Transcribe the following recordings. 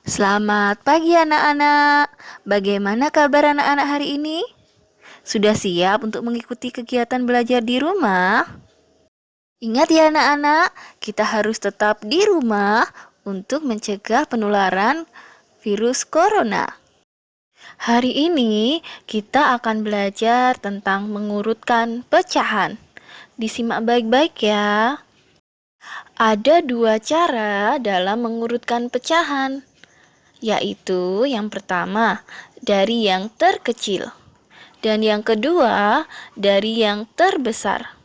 Selamat pagi anak-anak. Bagaimana kabar anak-anak hari ini? Sudah siap untuk mengikuti kegiatan belajar di rumah? Ingat ya anak-anak, kita harus tetap di rumah untuk mencegah penularan virus corona. Hari ini kita akan belajar tentang mengurutkan pecahan. Disimak baik-baik ya. Ada dua cara dalam mengurutkan pecahan, yaitu yang pertama dari yang terkecil dan yang kedua dari yang terbesar.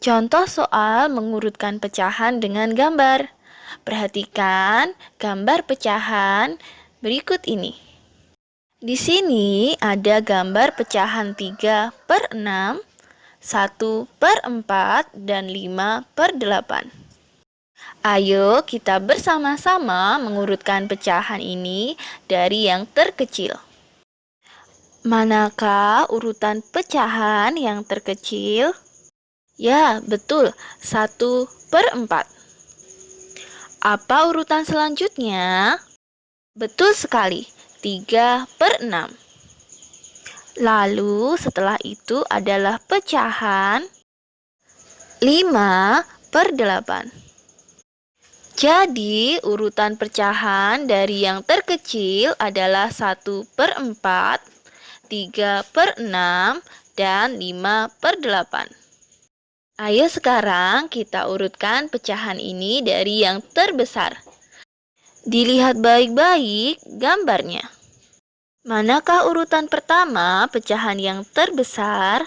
Contoh soal mengurutkan pecahan dengan gambar. Perhatikan gambar pecahan berikut ini. Di sini ada gambar pecahan 3/6, 1/4, dan 5/8. Ayo kita bersama-sama mengurutkan pecahan ini dari yang terkecil. Manakah urutan pecahan yang terkecil? Ya, betul, 1/4. Apa urutan selanjutnya? Betul sekali, 3/6. Lalu setelah itu adalah pecahan 5/8. Jadi, urutan pecahan dari yang terkecil adalah 1/4, 3/6, dan 5/8. Ayo sekarang kita urutkan pecahan ini dari yang terbesar. Dilihat baik-baik gambarnya. Manakah urutan pertama pecahan yang terbesar?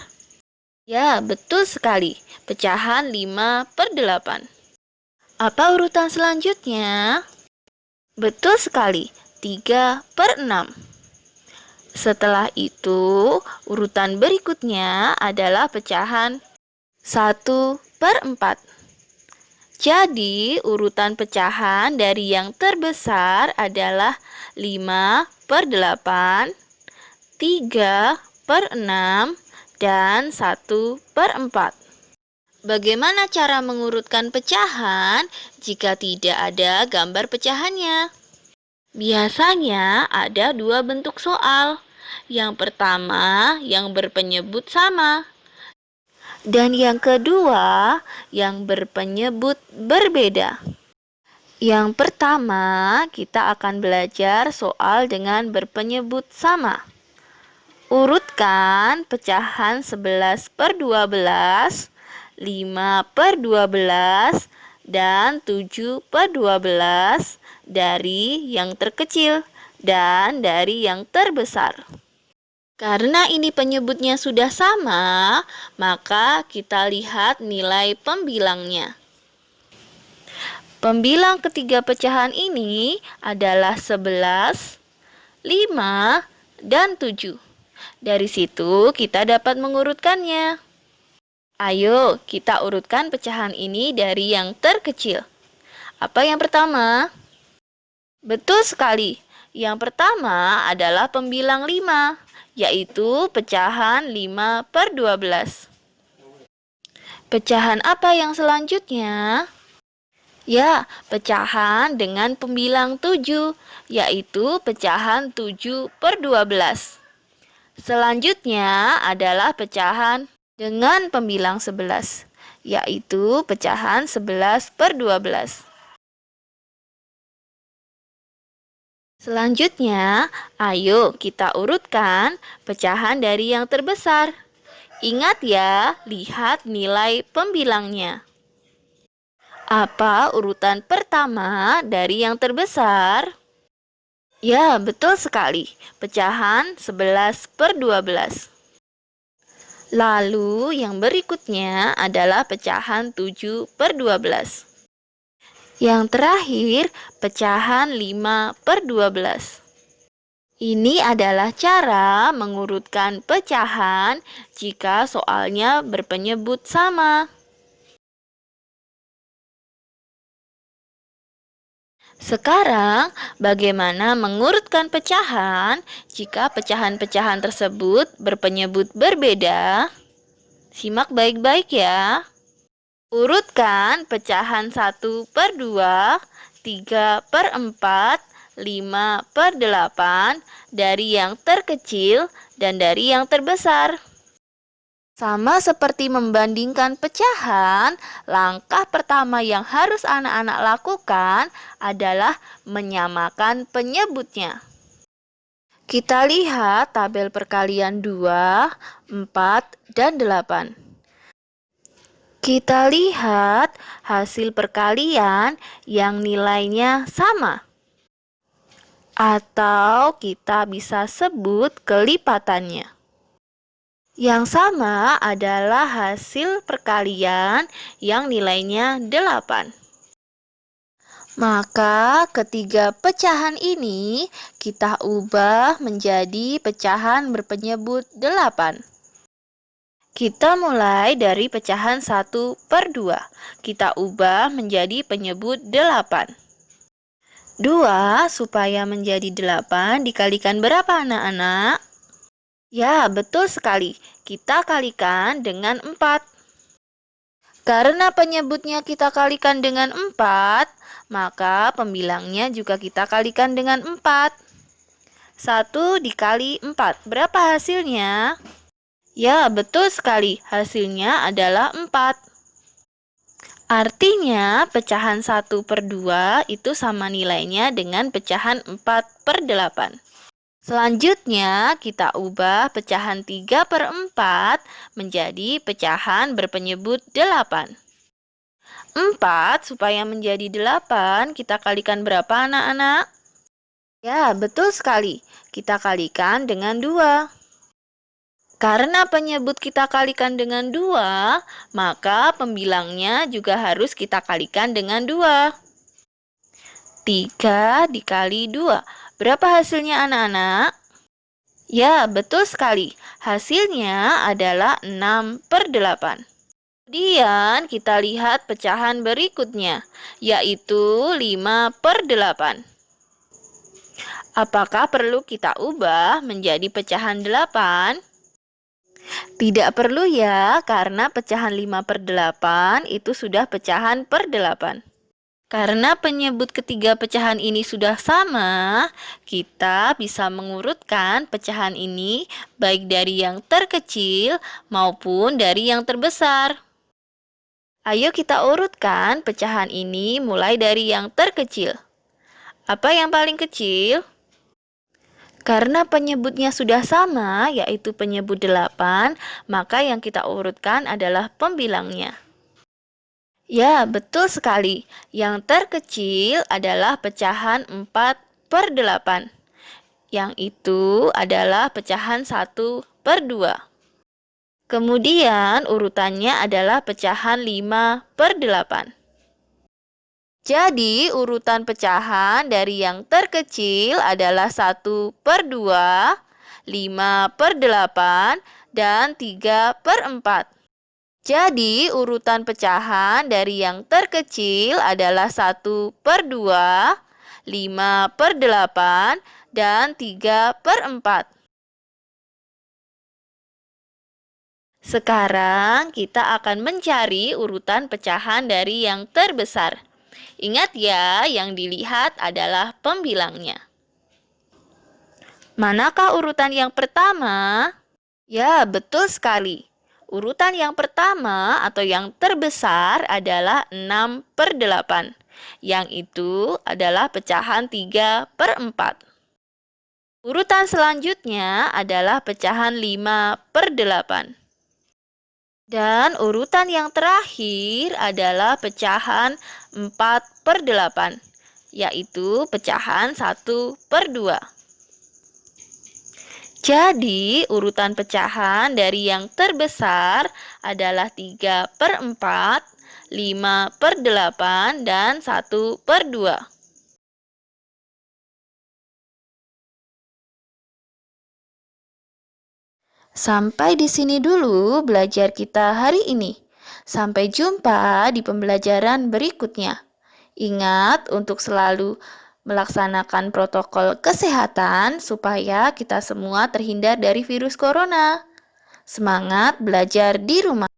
Ya, betul sekali. Pecahan 5/8. Apa urutan selanjutnya? Betul sekali, 3/6. Setelah itu, urutan berikutnya adalah pecahan 1/4. Jadi, urutan pecahan dari yang terbesar adalah 5/8, 3/6, dan 1/4. Bagaimana cara mengurutkan pecahan jika tidak ada gambar pecahannya? Biasanya ada dua bentuk soal. Yang pertama yang berpenyebut sama, dan yang kedua yang berpenyebut berbeda. Yang pertama, kita akan belajar soal dengan berpenyebut sama. Urutkan pecahan 11/12, 5/12, dan 7/12 dari yang terkecil dan dari yang terbesar. Karena ini penyebutnya sudah sama, maka kita lihat nilai pembilangnya. Pembilang ketiga pecahan ini adalah 11, 5, dan 7. Dari situ kita dapat mengurutkannya. Ayo kita urutkan pecahan ini dari yang terkecil. Apa yang pertama? Betul sekali. Yang pertama adalah pembilang 5, yaitu pecahan 5/12. Pecahan apa yang selanjutnya? Ya, pecahan dengan pembilang 7, yaitu pecahan 7/12. Selanjutnya adalah pecahan dengan pembilang 11, yaitu pecahan 11/12. Selanjutnya, ayo kita urutkan pecahan dari yang terbesar. Ingat ya, lihat nilai pembilangnya. Apa urutan pertama dari yang terbesar? Ya, betul sekali. Pecahan 11/12. Lalu yang berikutnya adalah pecahan 7/12. Yang terakhir, pecahan 5/12. Ini adalah cara mengurutkan pecahan jika soalnya berpenyebut sama. Sekarang, bagaimana mengurutkan pecahan jika pecahan-pecahan tersebut berpenyebut berbeda? Simak baik-baik ya. Urutkan pecahan 1/2, 3/4, 5/8 dari yang terkecil dan dari yang terbesar. Sama seperti membandingkan pecahan, langkah pertama yang harus anak-anak lakukan adalah menyamakan penyebutnya. Kita lihat tabel perkalian 2, 4, dan 8. Kita lihat hasil perkalian yang nilainya sama. Atau kita bisa sebut kelipatannya. Yang sama adalah hasil perkalian yang nilainya 8. Maka ketiga pecahan ini kita ubah menjadi pecahan berpenyebut 8. Kita mulai dari pecahan 1/2. Kita ubah menjadi penyebut 8. 2 supaya menjadi 8 dikalikan berapa anak-anak? Ya, betul sekali. Kita kalikan dengan 4. Karena penyebutnya kita kalikan dengan 4, maka pembilangnya juga kita kalikan dengan 4. 1 dikali 4. Berapa hasilnya? Ya, betul sekali. Hasilnya adalah 4. Artinya, pecahan 1/2 itu sama nilainya dengan pecahan 4/8. Selanjutnya, kita ubah pecahan 3/4 menjadi pecahan berpenyebut 8. 4 supaya menjadi 8, kita kalikan berapa anak-anak? Ya, betul sekali. Kita kalikan dengan 2. Karena penyebut kita kalikan dengan 2, maka pembilangnya juga harus kita kalikan dengan 2. 3 dikali 2. Berapa hasilnya anak-anak? Ya, betul sekali. Hasilnya adalah 6/8. Kemudian kita lihat pecahan berikutnya, yaitu 5/8. Apakah perlu kita ubah menjadi pecahan 8? Tidak perlu ya, karena pecahan 5/8 itu sudah pecahan per 8. Karena penyebut ketiga pecahan ini sudah sama, kita bisa mengurutkan pecahan ini baik dari yang terkecil maupun dari yang terbesar. Ayo kita urutkan pecahan ini mulai dari yang terkecil. Apa yang paling kecil? Karena penyebutnya sudah sama, yaitu penyebut 8, maka yang kita urutkan adalah pembilangnya. Ya, betul sekali. Yang terkecil adalah pecahan 4/8. Yang itu adalah pecahan 1/2. Kemudian urutannya adalah pecahan 5/8. Jadi urutan pecahan dari yang terkecil adalah 1/2, 5/8, dan 3/4. Jadi, urutan pecahan dari yang terkecil adalah 1/2, 5/8, dan 3/4. Sekarang kita akan mencari urutan pecahan dari yang terbesar. Ingat ya, yang dilihat adalah pembilangnya. Manakah urutan yang pertama? Ya, betul sekali. Urutan yang pertama atau yang terbesar adalah 6/8. Yang itu adalah pecahan 3/4. Urutan selanjutnya adalah pecahan 5/8. Dan urutan yang terakhir adalah pecahan 4/8, yaitu pecahan 1/2. Jadi, urutan pecahan dari yang terbesar adalah 3/4, 5/8, dan 1/2. Sampai di sini dulu belajar kita hari ini. Sampai jumpa di pembelajaran berikutnya. Ingat untuk selalu melaksanakan protokol kesehatan supaya kita semua terhindar dari virus corona. Semangat belajar di rumah.